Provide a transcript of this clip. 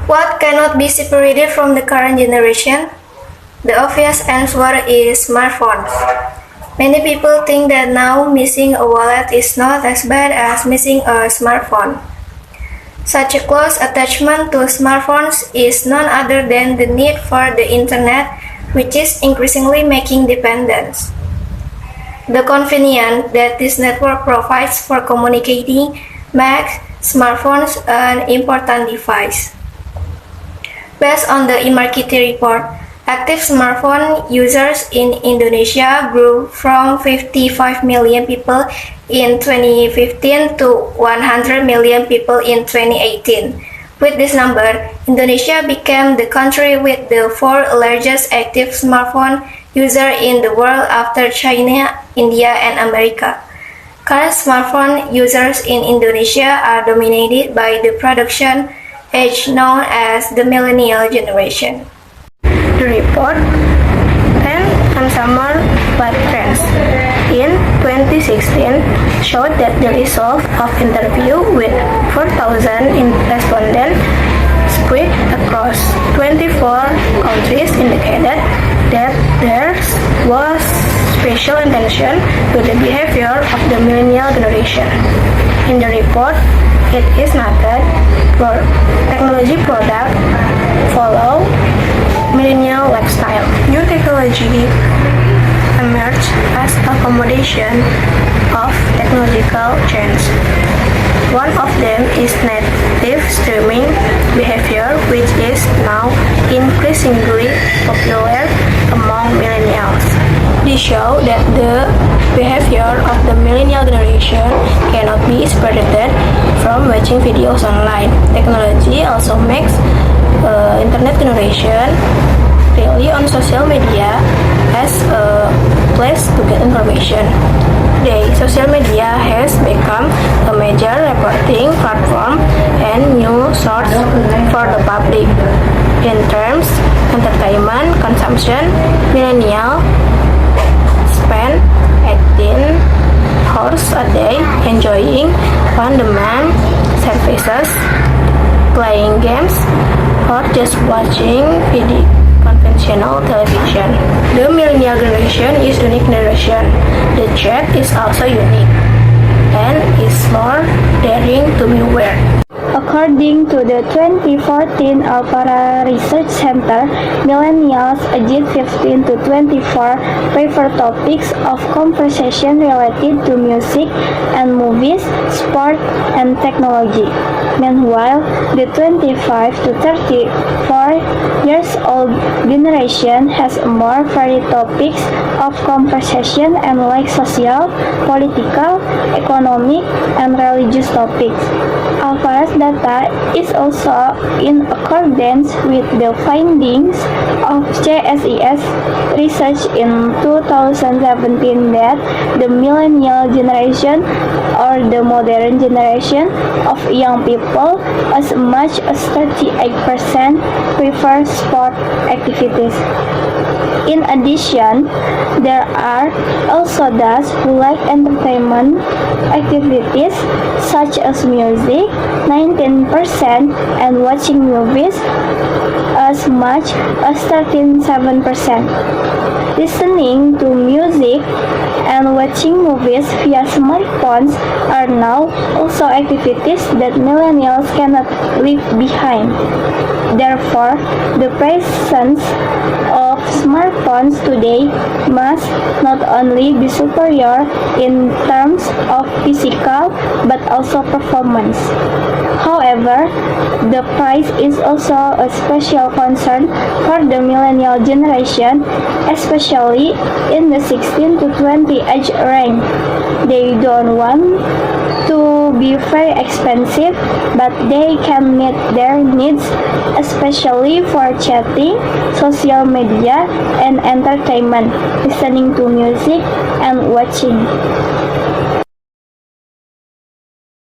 What cannot be separated from the current generation? The obvious answer is smartphones. Many people think that now missing a wallet is not as bad as missing a smartphone. Such a close attachment to smartphones is none other than the need for the internet, which is increasingly making dependence. The convenience that this network provides for communicating makes smartphones an important device. Based on the eMarketer report, active smartphone users in Indonesia grew from 55 million people in 2015 to 100 million people in 2018. With this number, Indonesia became the country with the fourth largest active smartphone user in the world after China, India, and America. Current smartphone users in Indonesia are dominated by the production age known as the millennial generation. The report 10 Consumer Web Trends in 2016 showed that the result of interview with 4,000 respondents spread across 24 countries indicated that there was special attention to the behavior of the millennial generation. In the report, it is noted for technology products follow millennial lifestyle. New technology emerged as a combination of technological change. One of them is native streaming behavior, which is now increasingly popular among millennials. This shows that the behavior of the millennial generation cannot be separated from watching videos online. Technology also makes internet generation rely on social media as a place to get information. Today, social media has become a major reporting platform and news source for the public. In terms of entertainment consumption, millennials spend 18 hours a day enjoying on-demand services, playing games, or just watching video conventional television. The millennial generation is a unique generation. The chat is also unique and is more daring to be aware. According to the 2014 Alpara Research Center, millennials aged 15 to 24 prefer topics of conversation related to music and movies, sport, and technology. Meanwhile, the 25 to 34 years old generation has more varied topics of conversation and like social, political, economic, and religious topics. Alpara's data is also in accordance with the findings of CSIS research in 2017 that the millennial generation or the modern generation of young people as much as 38% prefer sport activities. In addition, there are also those who like entertainment activities such as music, 19%, and watching movies as much as 13.7%. Listening to music and watching movies via smartphones are now also activities that millennials cannot leave behind. Therefore, the presence of smartphones today must not only be superior in terms of physical but also performance. However, the price is also a special concern for the millennial generation, especially in the 16 to 20 age range. They don't want to be very expensive, but they can meet their needs, especially for chatting, social media, and entertainment, listening to music, and watching.